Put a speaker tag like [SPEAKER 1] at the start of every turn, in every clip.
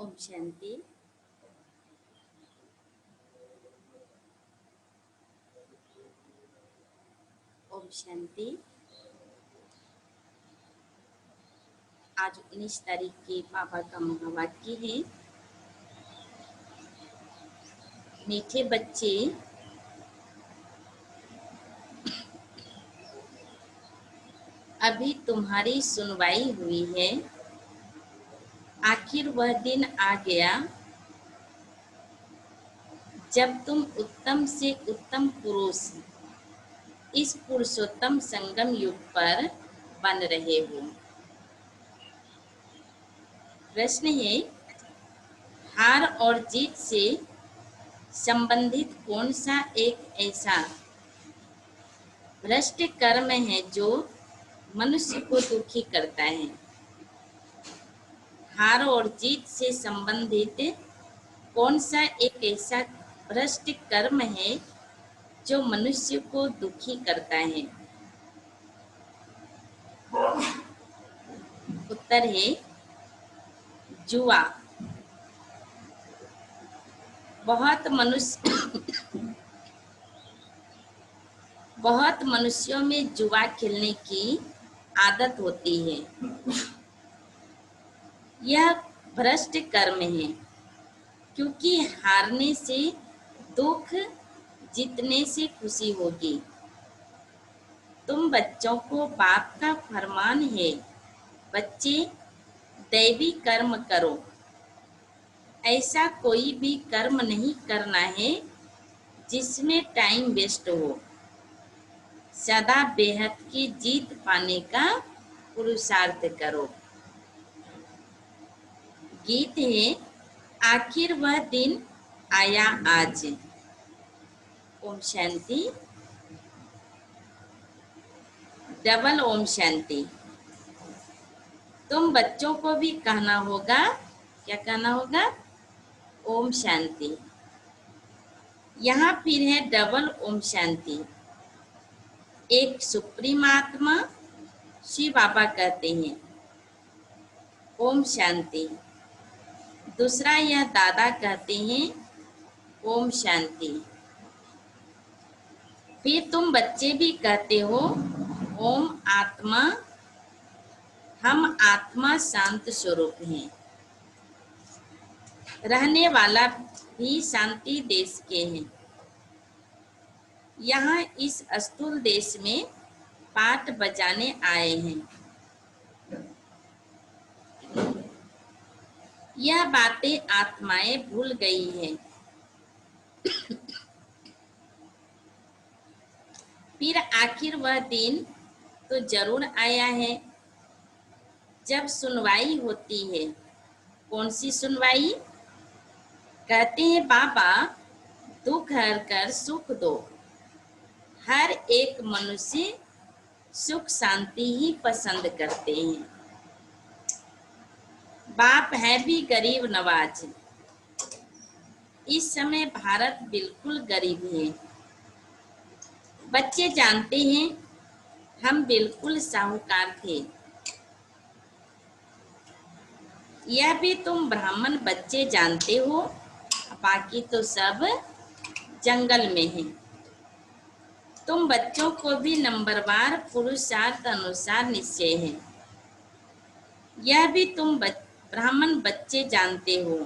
[SPEAKER 1] ओम शांति। ओम शांति। आज 19 तारीख के बाबा का महावाक्य है, मीठे बच्चे अभी तुम्हारी सुनवाई हुई है। आखिर वह दिन आ गया जब तुम उत्तम से उत्तम पुरुष इस पुरुषोत्तम संगम युग पर बन रहे हो। प्रश्न है, हार और जीत से संबंधित कौन सा एक ऐसा भ्रष्ट कर्म है जो मनुष्य को दुखी करता है? हार और जीत से संबंधित कौन सा एक ऐसा भ्रष्ट कर्म है जो मनुष्य को दुखी करता है? उत्तर है जुआ। बहुत मनुष्यों में जुआ खेलने की आदत होती है। यह भ्रष्ट कर्म है, क्योंकि हारने से दुख, जीतने से खुशी होगी। तुम बच्चों को बाप का फरमान है, बच्चे दैवी कर्म करो। ऐसा कोई भी कर्म नहीं करना है जिसमें टाइम वेस्ट हो। सदा बेहद की जीत पाने का पुरुषार्थ करो। गीत है, आखिर वह दिन आया आज। ओम शांति। डबल ओम शांति। तुम बच्चों को भी कहना होगा, क्या कहना होगा? ओम शांति। यहाँ फिर है डबल ओम शांति। एक सुप्रीम आत्मा शिव बाबा कहते हैं ओम शांति। दूसरा यह दादा कहते हैं ओम शांति। फिर तुम बच्चे भी कहते हो ओम आत्मा। हम आत्मा शांत स्वरूप हैं, रहने वाला भी शांति देश के हैं। यहाँ इस स्थूल देश में पाठ बजाने आए हैं। यह बातें आत्माएं भूल गई हैं। फिर आखिर वह दिन तो जरूर आया है जब सुनवाई होती है। कौन सी सुनवाई? कहते हैं बाबा दुख हर कर सुख दो। हर एक मनुष्य सुख शांति ही पसंद करते हैं। बाप है भी गरीब नवाज। इस समय भारत बिल्कुल गरीब है। बच्चे जानते हैं हम बिल्कुल साहूकार थे। यह भी तुम ब्राह्मण बच्चे जानते हो, बाकी तो सब जंगल में है। तुम बच्चों को भी नंबरवार पुरुषार्थ अनुसार निश्चय है। यह भी तुम ब्राह्मण बच्चे जानते हो।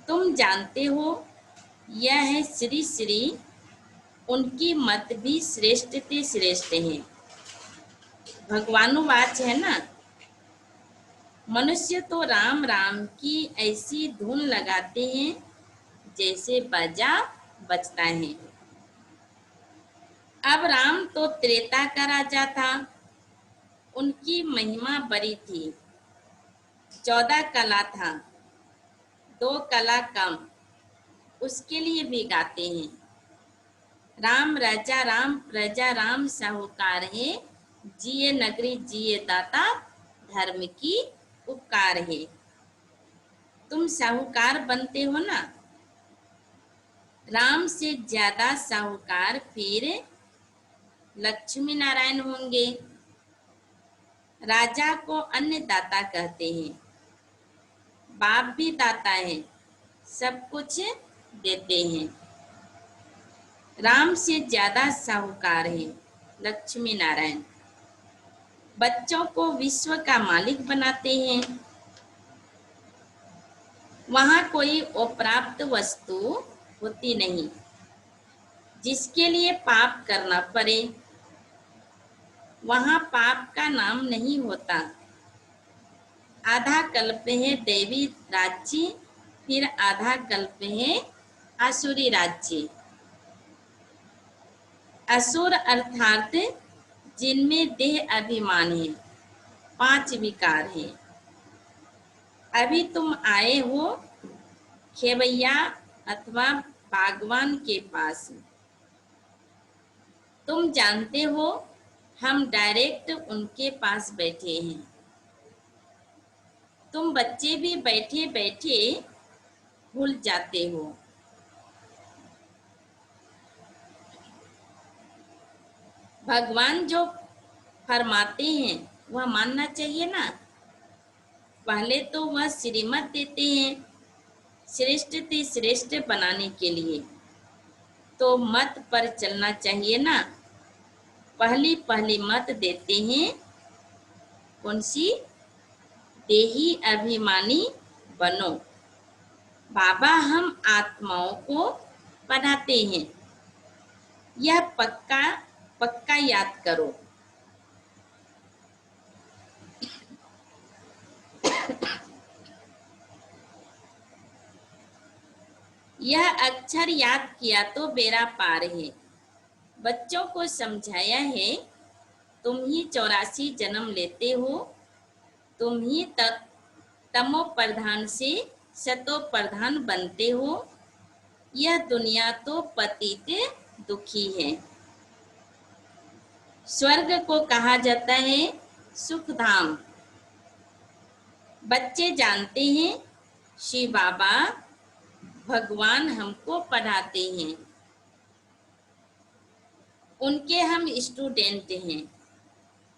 [SPEAKER 1] तुम जानते हो यह है श्री श्री, उनकी मत भी श्रेष्ठ ते श्रेष्ठ है। भगवानुवाच है ना, मनुष्य तो राम राम की ऐसी धुन लगाते हैं जैसे बाजा बजता है। अब राम तो त्रेता का राजा था, उनकी महिमा बड़ी थी। 14 कला था, 2 कला कम, उसके लिए भी गाते हैं। राम राजा राम प्रजा राम साहूकार है। जिए नगरी जिए दाता, धर्म की उपकार है। तुम साहूकार बनते हो ना। राम से ज्यादा साहूकार फिर लक्ष्मी नारायण होंगे। राजा को अन्नदाता कहते हैं। बाप भी दाता है, सब कुछ देते हैं। राम से ज्यादा साहूकार है लक्ष्मी नारायण। बच्चों को विश्व का मालिक बनाते हैं। वहां कोई अप्राप्त वस्तु होती नहीं जिसके लिए पाप करना पड़े। वहां पाप का नाम नहीं होता। आधा कल्प है देवी राज्य, फिर आधा कल्प है आसुरी राज्य। असुर अर्थात जिनमें देह अभिमान है, 5 विकार है। अभी तुम आए हो खेवैया अथवा बागवान के पास। तुम जानते हो हम डायरेक्ट उनके पास बैठे हैं। तुम बच्चे भी बैठे बैठे भूल जाते हो। भगवान जो फरमाते हैं वह मानना चाहिए ना। पहले तो वह श्रीमत देते हैं श्रेष्ठ से श्रेष्ठ बनाने के लिए, तो मत पर चलना चाहिए ना। पहली पहली मत देते हैं कौन सी? देही अभिमानी बनो। बाबा हम आत्माओं को पढ़ाते हैं, यह पक्का पक्का याद करो। यह अक्षर याद किया तो बेड़ा पार है। बच्चों को समझाया है तुम ही 84 जन्म लेते हो, तुम ही तमो प्रधान से सतो प्रधान बनते हो। यह दुनिया तो पतित दुखी है। स्वर्ग को कहा जाता है सुख धाम। बच्चे जानते हैं शिव बाबा भगवान हमको पढ़ाते हैं, उनके हम स्टूडेंट हैं।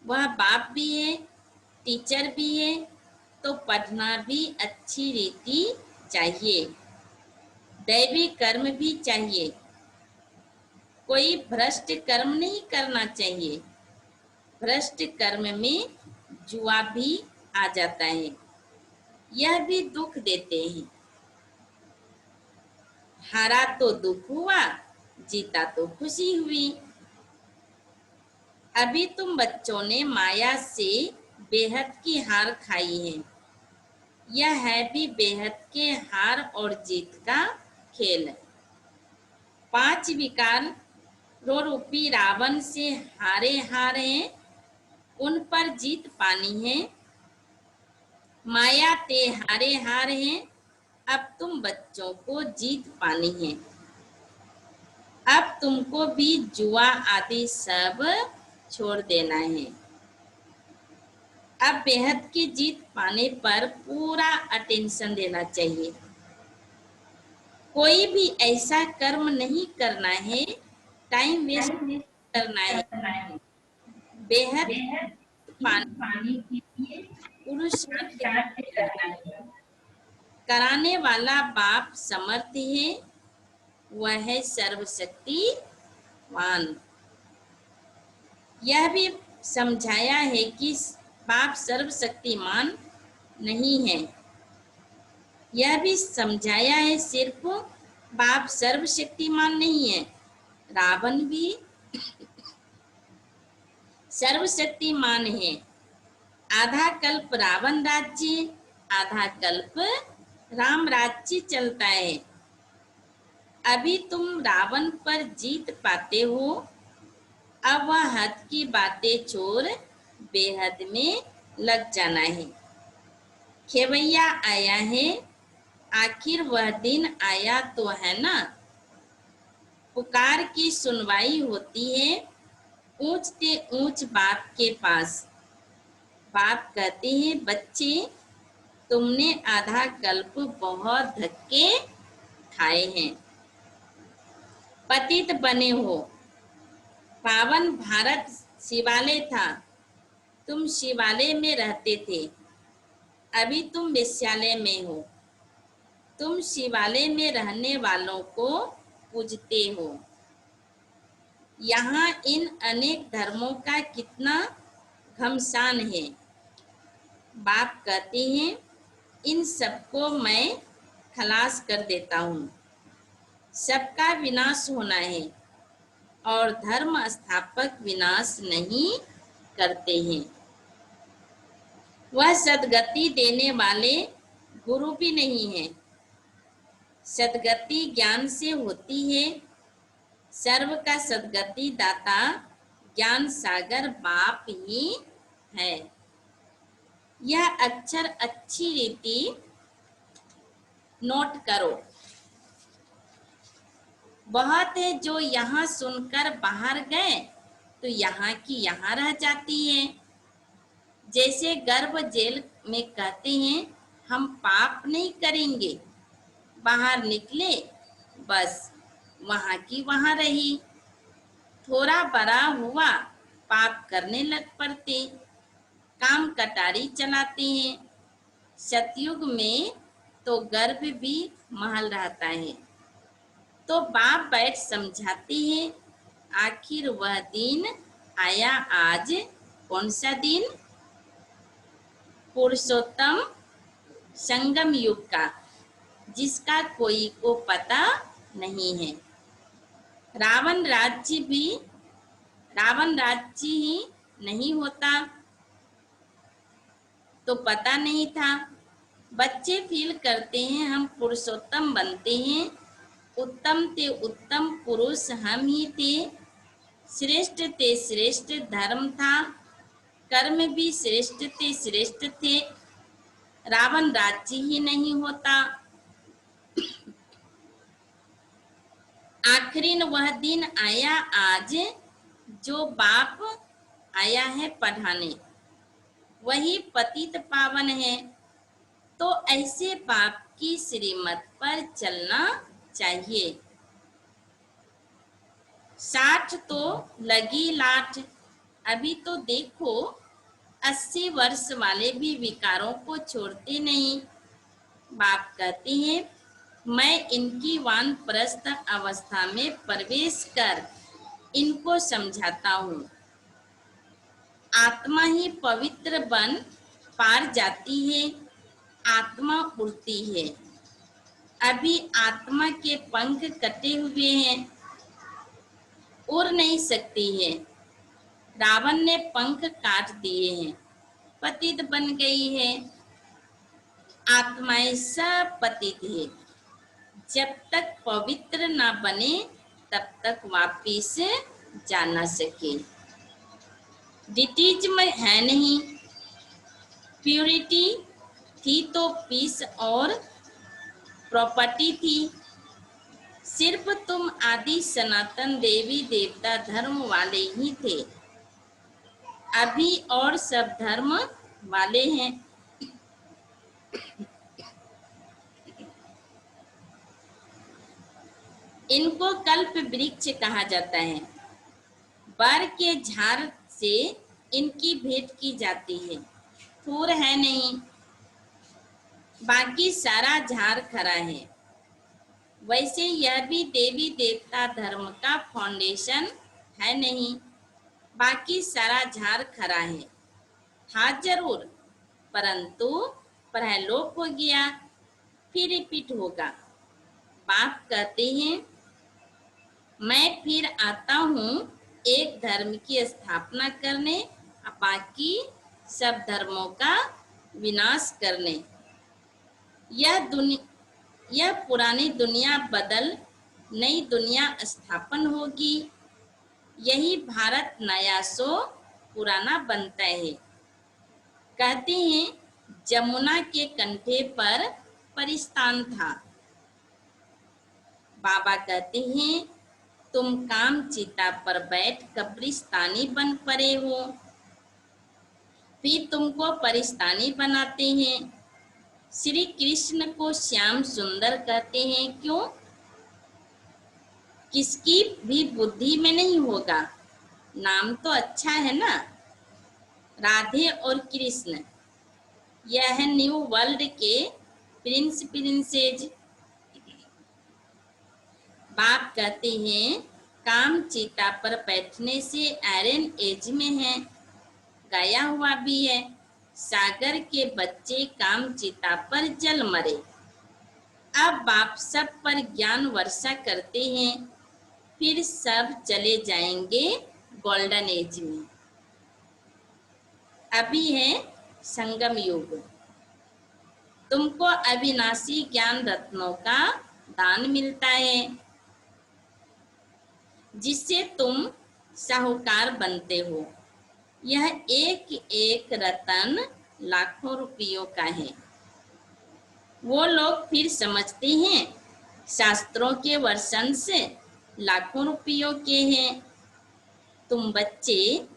[SPEAKER 1] वह बाप भी है टीचर भी है, तो पढ़ना भी अच्छी रीति चाहिए। दैवी कर्म भी चाहिए। कोई भ्रष्ट कर्म नहीं करना चाहिए। भ्रष्ट कर्म में जुआ भी आ जाता है, यह भी दुख देते हैं। हारा तो दुख हुआ, जीता तो खुशी हुई। अभी तुम बच्चों ने माया से बेहद की हार खाई है। यह है भी बेहद के हार और जीत का खेल। 5 विकार रूपी रावण से हारे हैं, उन पर जीत पानी है। माया ते हारे हैं, अब तुम बच्चों को जीत पानी है। अब तुमको भी जुआ आदि सब छोड़ देना है। अब बेहद की जीत पाने पर पूरा अटेंशन देना चाहिए। कोई भी ऐसा कर्म नहीं करना है टाइम वेस्ट करना है। बेहद पाने के लिए पुरुषार्थ करना है। कराने वाला बाप समर्थ है, वह है सर्वशक्तिमान। यह भी समझाया है कि बाप सर्वशक्तिमान नहीं है। यह भी समझाया है सिर्फ बाप सर्वशक्तिमान नहीं है, रावण भी सर्वशक्तिमान है। आधा कल्प रावण राज्य, आधा कल्प राम राज्य चलता है। अभी तुम रावण पर जीत पाते हो, अब वह हद की बातें छोड़ बेहद में लग जाना है। खेवैया आया है, आखिर वह दिन आया तो है ना। पुकार की सुनवाई होती है ऊंच से ऊंच बाप के पास। बाप कहते हैं बच्चे तुमने आधा कल्प बहुत धक्के खाए हैं, पतित बने हो। पावन भारत शिवालय था, तुम शिवालय में रहते थे। अभी तुम वेश्यालय में हो, तुम शिवालय में रहने वालों को पूजते हो। यहाँ इन अनेक धर्मों का कितना घमसान है। बाप कहते हैं, इन सबको मैं खलास कर देता हूँ। सबका विनाश होना है और धर्म स्थापक विनाश नहीं करते हैं। वह सद्गति देने वाले गुरु भी नहीं है। सद्गति ज्ञान से होती है। सर्व का सद्गति दाता ज्ञान सागर बाप ही है। यह अक्षर अच्छी रीति नोट करो। बहुत है जो यहाँ सुनकर बाहर गए तो यहाँ की यहाँ रह जाती है। जैसे गर्भ जेल में कहते हैं, हम पाप नहीं करेंगे, बाहर निकले बस वहाँ की वहाँ रही। थोड़ा बड़ा हुआ पाप करने लग पड़ते, काम कटारी चलाते हैं। सतयुग में तो गर्भ भी महल रहता है। तो बाप बैठ समझाते हैं, आखिर वह दिन आया आज। कौन सा दिन? पुरुषोत्तम संगम युग का, जिसका कोई को पता नहीं है। रावण राज्य ही नहीं होता तो पता नहीं था। बच्चे फील करते हैं हम पुरुषोत्तम बनते हैं। उत्तम ते उत्तम पुरुष हम ही थे। श्रेष्ठ ते श्रेष्ठ धर्म था। कर्म भी श्रेष्ठ ते श्रेष्ठ थे। रावण राज्य ही नहीं होता। आखिरी वह दिन आया आज, जो बाप आया है पढ़ाने, वही पतित पावन है। तो ऐसे बाप की श्रीमत पर चलना चाहिए। 60 तो लगी लाठ। अभी तो देखो 80 वर्ष वाले भी विकारों को छोड़ते नहीं। बाप कहते हैं, मैं इनकी वानप्रस्थ अवस्था में प्रवेश कर इनको समझाता हूँ। आत्मा ही पवित्र बन पार जाती है। आत्मा उड़ती है। अभी आत्मा के पंख कटे हुए हैं, उड़ नहीं सकती है। रावण ने पंख काट दिए हैं, पतित बन गई है। आत्माएं सब पतित है। जब तक पवित्र ना बने तब तक वापिस जा ना सके। डिटीज में है नहीं। प्यूरिटी थी तो पीस और प्रॉपर्टी थी। सिर्फ तुम आदि सनातन देवी देवता धर्म वाले ही थे। अभी और सब धर्म वाले हैं। इनको कल्प वृक्ष कहा जाता है। बर के झाड़ से इनकी भेंट की जाती है। फूल है नहीं, बाकी सारा झाड़ खरा है। वैसे यह भी देवी देवता धर्म का फाउंडेशन है नहीं, बाकी सारा झाड़ खरा है। था जरूर, परंतु प्रलोप हो गया, फिर रिपीट होगा। बाप कहते हैं, मैं फिर आता हूँ एक धर्म की स्थापना करने, बाकी सब धर्मों का विनाश करने। यह पुरानी दुनिया बदल नई दुनिया स्थापन होगी। यही भारत नया सो पुराना बनता है। कहते हैं, जमुना के कंठे पर परिस्तान था। बाबा कहते हैं, तुम काम चिता पर बैठ कब्रिस्तानी बन पड़े हो, फिर तुमको परिस्तानी बनाते हैं। श्री कृष्ण को श्याम सुंदर कहते हैं, क्यों? किसकी भी बुद्धि में नहीं होगा। नाम तो अच्छा है ना, राधे और कृष्ण। यह है न्यू वर्ल्ड के प्रिंस प्रिंसेज। बाप कहते हैं काम चीता पर बैठने से आयरन एज में है, गाया हुआ भी है, सागर के बच्चे काम चीता पर जल मरे। अब बाप सब पर ज्ञान वर्षा करते हैं, फिर सब चले जाएंगे गोल्डन एज में। अभी है संगम युग। तुमको अविनाशी ज्ञान रत्नों का दान मिलता है, जिससे तुम साहूकार बनते हो। यह एक एक रतन लाखों रुपयों का है। वो लोग फिर समझते हैं शास्त्रों के वर्षन से लाखों रुपयों के हैं। तुम बच्चे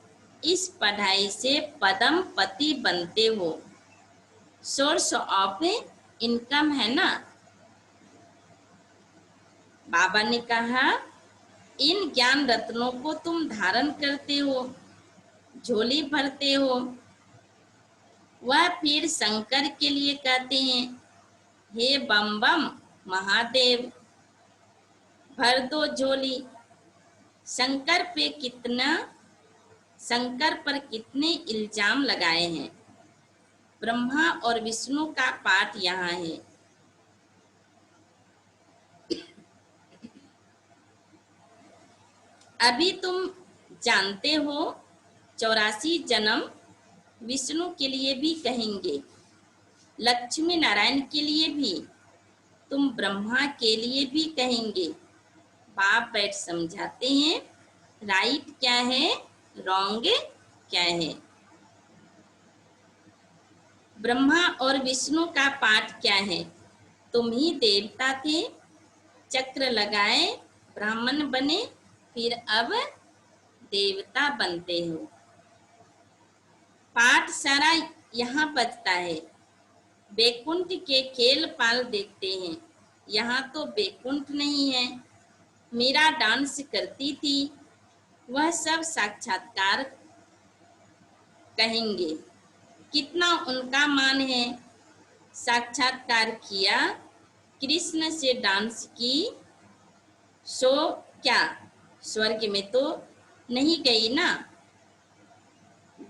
[SPEAKER 1] इस पढ़ाई से पदम पति बनते हो, सोर्स ऑफ इनकम है ना। बाबा ने कहा इन ज्ञान रत्नों को तुम धारण करते हो, झोली भरते हो। वह फिर शंकर के लिए कहते हैं हे बम बम महादेव, भर दो झोली। शंकर पर कितने इल्जाम लगाए हैं। ब्रह्मा और विष्णु का पाठ यहाँ है। अभी तुम जानते हो 84 जन्म विष्णु के लिए भी कहेंगे, लक्ष्मी नारायण के लिए भी, तुम ब्रह्मा के लिए भी कहेंगे। बाप बैठ समझाते हैं राइट क्या है, रॉन्ग क्या है। ब्रह्मा और विष्णु का पाठ क्या है। तुम ही देवता थे, चक्र लगाए, ब्राह्मण बने, फिर अब देवता बनते हो। पाठ सारा यहाँ बजता है। बैकुंठ के खेल पाल देखते हैं, यहाँ तो बैकुंठ नहीं है। मीरा डांस करती थी, वह सब साक्षात्कार कहेंगे। कितना उनका मान है। साक्षात्कार किया, कृष्ण से डांस की, सो क्या स्वर्ग में तो नहीं गई ना।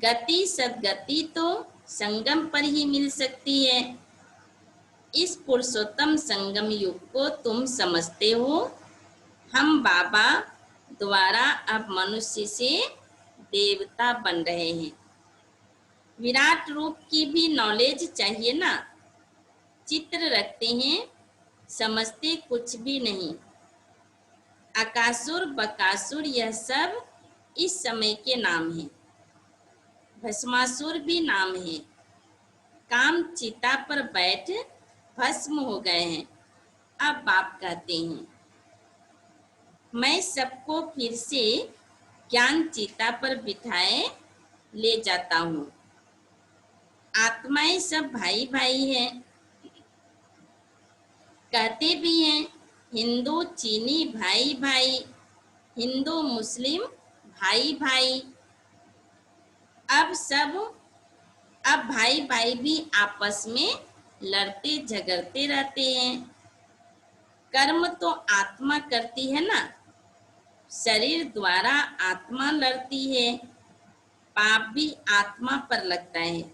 [SPEAKER 1] गति सदगति तो संगम पर ही मिल सकती है। इस पुरुषोत्तम संगम युग को तुम समझते हो। हम बाबा द्वारा अब मनुष्य से देवता बन रहे हैं। विराट रूप की भी नॉलेज चाहिए ना। चित्र रखते हैं, समझते कुछ भी नहीं। अकासुर बकासुर यह सब इस समय के नाम हैं। भस्मासुर भी नाम है। काम चिता पर बैठ भस्म हो गए हैं। अब बाप कहते हैं मैं सबको फिर से ज्ञान चिता पर बिठाए ले जाता हूँ। आत्माएं सब भाई भाई हैं। कहते भी हैं हिंदू चीनी भाई भाई, हिंदू मुस्लिम भाई भाई। अब भाई भाई भी आपस में लड़ते झगड़ते रहते हैं। कर्म तो आत्मा करती है ना, शरीर द्वारा आत्मा लड़ती है। पाप भी आत्मा पर लगता है,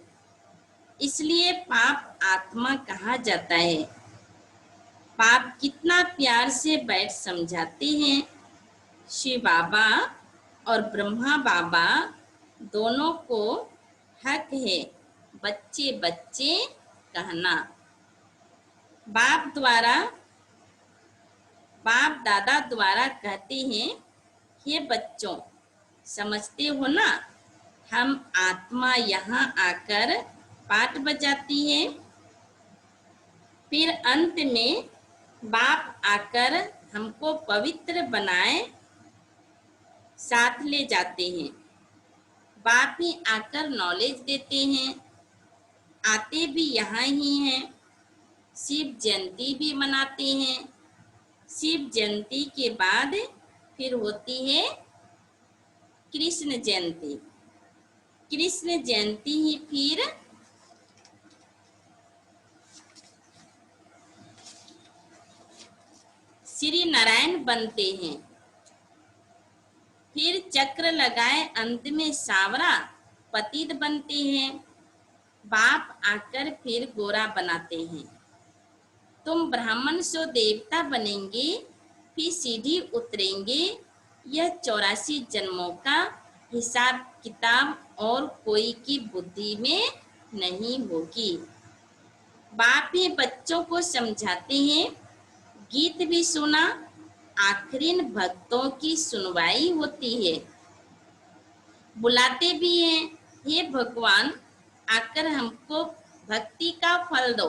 [SPEAKER 1] इसलिए पाप आत्मा कहा जाता है। पाप कितना प्यार से बैठ समझाते हैं। शिव बाबा और ब्रह्मा बाबा दोनों को हक है बच्चे बच्चे कहना। बाप दादा द्वारा कहते हैं हे बच्चों, समझते हो ना, हम आत्मा यहाँ आकर पाठ बजाती है। फिर अंत में बाप आकर हमको पवित्र बनाए साथ ले जाते हैं। बाप ही आकर नॉलेज देते हैं। आते भी यहाँ ही हैं। शिव जयंती भी मनाते हैं। शिव जयंती के बाद फिर होती है कृष्ण जयंती। कृष्ण जयंती ही फिर श्री नारायण बनते हैं, फिर चक्र लगाए अंत में सावरा पतित बनते हैं, बाप आकर फिर गोरा बनाते हैं। तुम ब्राह्मण सो देवता बनेंगे, फिर सीढ़ी उतरेंगे। यह 84 जन्मों का हिसाब किताब और कोई की बुद्धि में नहीं होगी। बाप ही बच्चों को समझाते हैं, गीत भी सुना, आखिरीन भक्तों की सुनवाई होती है। बुलाते भी हैं, हे भगवान आकर हमको भक्ति का फल दो।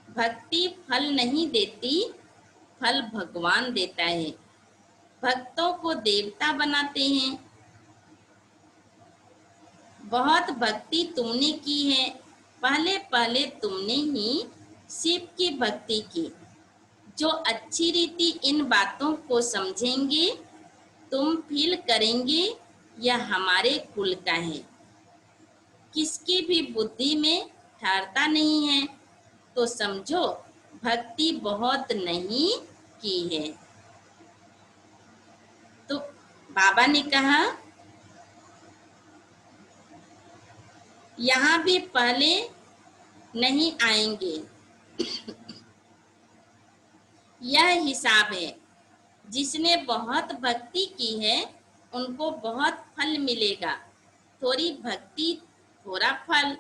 [SPEAKER 1] भक्ति फल नहीं देती, फल भगवान देता है। भक्तों को देवता बनाते हैं। बहुत भक्ति तुमने की है, पहले पहले तुमने ही शिव की भक्ति की। जो अच्छी रीति इन बातों को समझेंगे, तुम फील करेंगे यह हमारे कुल का है। किसकी भी बुद्धि में ठहरता नहीं है, तो समझो भक्ति बहुत नहीं की है। तो बाबा ने कहा, यहाँ भी पहले नहीं आएंगे। यह हिसाब है, जिसने बहुत भक्ति की है उनको बहुत फल मिलेगा। थोड़ी भक्ति थोड़ा फल।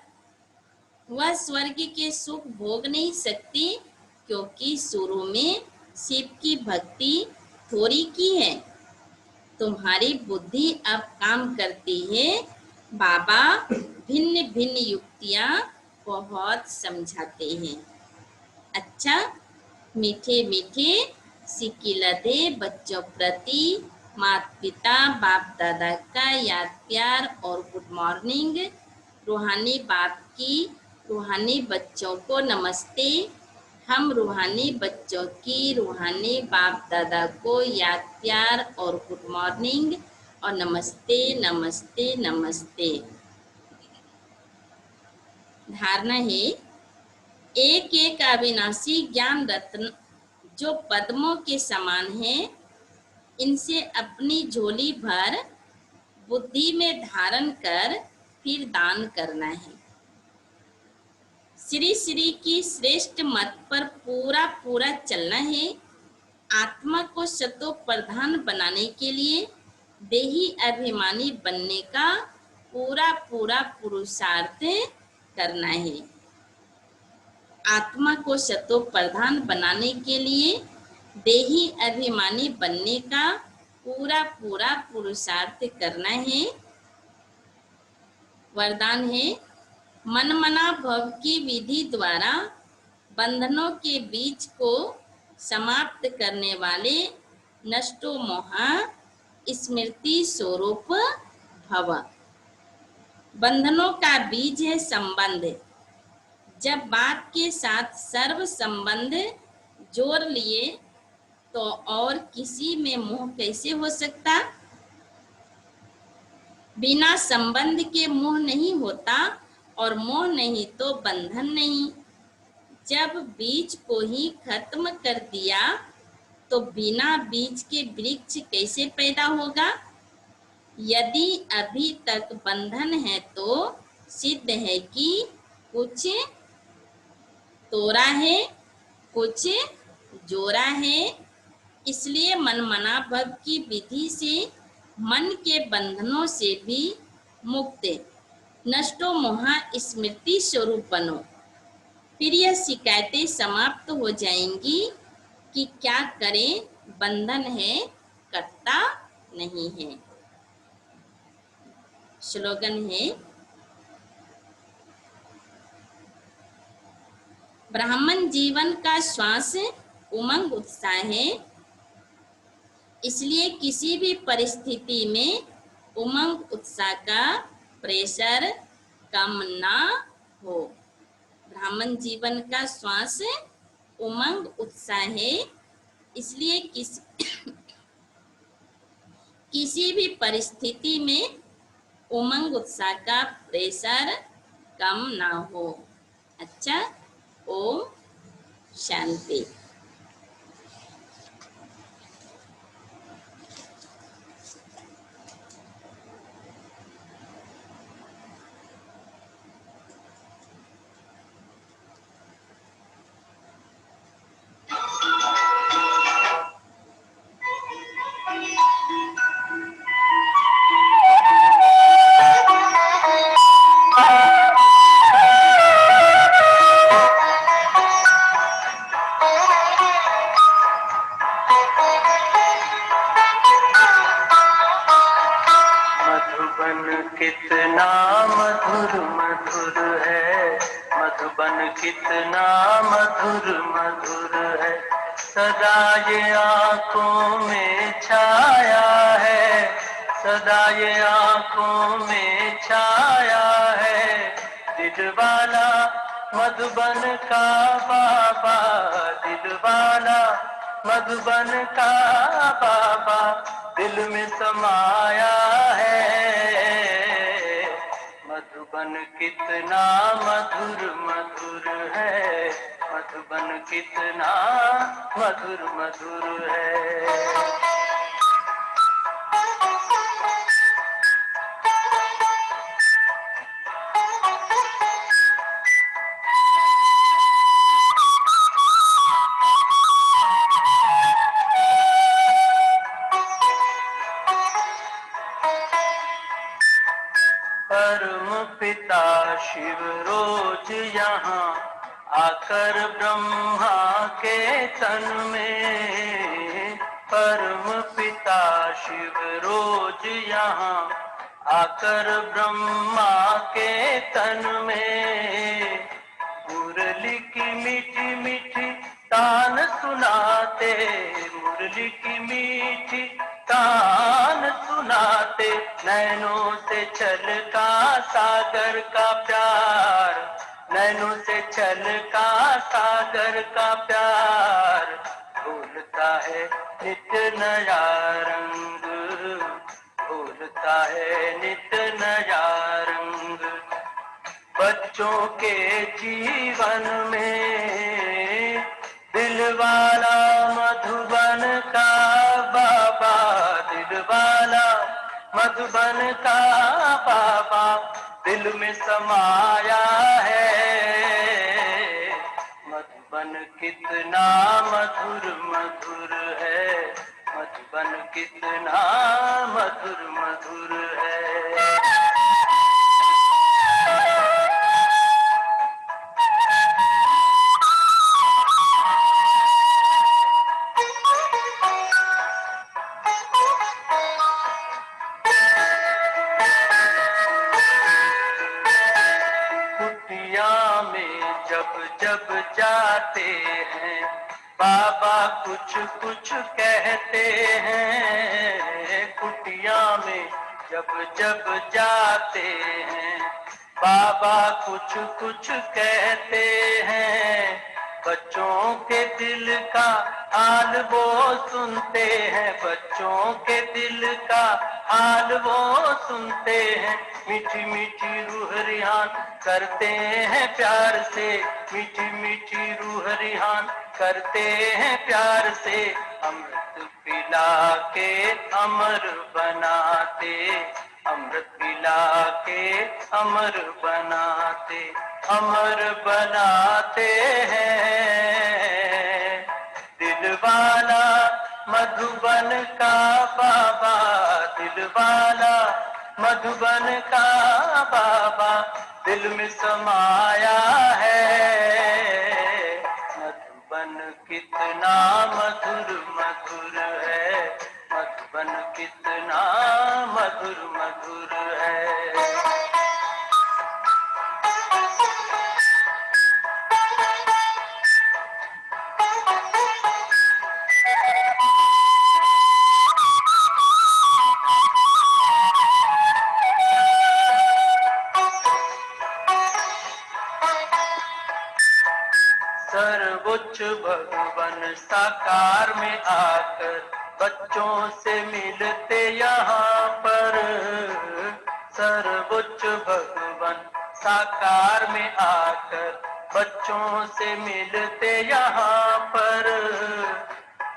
[SPEAKER 1] वह स्वर्ग के सुख भोग नहीं सकती, क्योंकि शुरू में शिव की भक्ति थोड़ी की है। तुम्हारी बुद्धि अब काम करती है। बाबा भिन्न भिन्न युक्तियाँ बहुत समझाते हैं। अच्छा, मीठे मीठे सिकिलदे बच्चों प्रति माता पिता बाप दादा का याद प्यार और गुड मॉर्निंग। रूहानी बाप की रूहानी बच्चों को नमस्ते। हम रूहानी बच्चों की रूहानी बाप दादा को याद प्यार और गुड मॉर्निंग और नमस्ते नमस्ते नमस्ते। धारणा है, एक एक अविनाशी ज्ञान रत्न जो पद्मों के समान है, इनसे अपनी झोली भर बुद्धि में धारण कर फिर दान करना है। श्री श्री की श्रेष्ठ मत पर पूरा पूरा चलना है। आत्मा को सतो प्रधान बनाने के लिए देही अभिमानी बनने का पूरा पूरा पुरुषार्थ करना है। आत्मा को सतो प्रधान बनाने के लिए देही अभिमानी बनने का पूरा पूरा पुरुषार्थ करना है। वरदान है, मनमना भव की विधि द्वारा बंधनों के बीज को समाप्त करने वाले नष्टो मोहा स्मृति स्वरूप भव। बंधनों का बीज है संबंध। जब बाप के साथ सर्व संबंध जोड़ लिए तो और किसी में मोह कैसे हो सकता। बिना संबंध के मोह नहीं होता और मोह नहीं तो बंधन नहीं। जब बीज को ही खत्म कर दिया तो बिना बीज के वृक्ष कैसे पैदा होगा। यदि अभी तक बंधन है तो सिद्ध है कि कुछ तोड़ा है, कुछ जोड़ा है। इसलिए मनमना भव की विधि से मन के बंधनों से भी मुक्त नष्टो मोहा स्मृति स्वरूप बनो। फिर यह शिकायतें समाप्त हो जाएंगी कि क्या करें, बंधन है, कटता नहीं है। स्लोगन है, ब्राह्मण जीवन का श्वास उमंग उत्साह है। इसलिए किसी भी परिस्थिति में उमंग उत्साह का प्रेशर कम ना हो। ब्राह्मण जीवन का श्वास उमंग उत्साह है। इसलिए किसी भी परिस्थिति में उमंग उत्साह का प्रेशर कम ना हो। अच्छा, ओम शांति।
[SPEAKER 2] कितना मधुर मधुर है, मधुबन कितना मधुर मधुर है। सदा ये आंखों में छाया है, सदा ये आंखों में छाया है। दिलवाला मधुबन का बाबा, दिलवाला मधुबन का बाबा दिल में समाया है। मधुबन कितना मधुर मधुर है, मधुबन कितना मधुर मधुर है। परम पिता शिव रोज यहाँ आकर ब्रह्मा के तन में, परम पिता शिव रोज यहाँ आकर ब्रह्मा के तन में। मुरली की मीठी मीठी तान सुनाते, मुरली की मीठी तान सुनाते। नैनों से छलका सागर का प्यार, नैनों से छलका सागर का प्यार। भूलता है नित्य नया रंग, भूलता है नित्य नया रंग। बच्चों के जीवन में दिलवाला मधुबन का बाबा, दिलवाला मधुबन का बाबा दिल में समाया है। मधुबन कितना मधुर मधुर है, मधुबन कितना मधुर मधुर है। जब जब जाते हैं बाबा कुछ कुछ कहते हैं। कुटिया में जब जब जाते हैं बाबा कुछ कुछ कहते हैं। बच्चों के दिल का हाल वो सुनते हैं, बच्चों के दिल का हाल वो सुनते हैं। मीठी मीठी रूह रिहान करते हैं प्यार से, मीठी मीठी रूह रिहान करते हैं प्यार से। अमृत पिला के अमर बनाते, अमृत पिला के अमर बनाते, अमर बनाते हैं। दिलवाला मधुबन का बाबा, दिलवाला मधुबन का बाबा दिल में समाया है। मधुबन कितना मधुर मधुर है, मधुबन कितना मधुर मधुर है। सर्वोच्च भगवान साकार में आकर बच्चों से मिलते यहाँ पर। सर्वोच्च भगवान साकार में आकर बच्चों से मिलते यहाँ पर।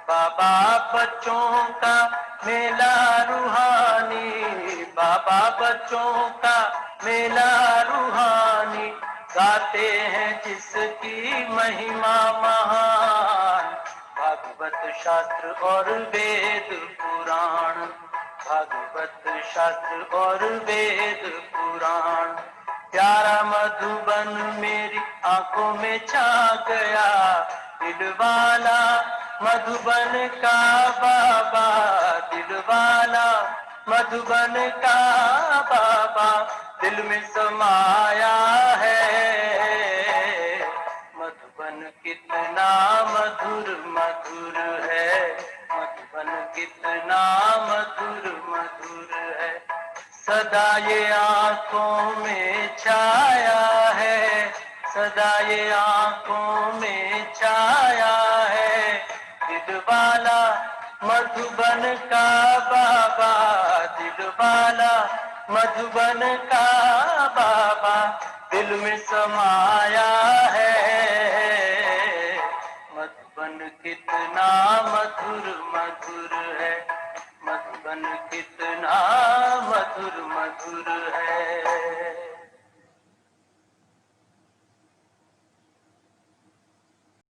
[SPEAKER 2] बाबा बच्चों का मेला रूहानी, बाबा बच्चों का मेला रूहानी। गाते हैं जिसकी महिमा महान, भागवत शास्त्र और वेद पुराण, भागवत शास्त्र और वेद पुराण। प्यारा मधुबन मेरी आंखों में छा गया, दिलवाला मधुबन का बाबा, दिलवाला मधुबन का बाबा दिल में समाया है। मधुबन कितना मधुर मधुर है, मधुबन कितना मधुर मधुर है। सदा ये आंखों में छाया है, सदा ये आंखों में छाया है। दिलवाला मधुबन का बाबा, दिलवाला मधुबन का बाबा दिल में समाया है। मधुबन कितना मधुर मधुर है, मधुबन कितना मधुर मधुर है।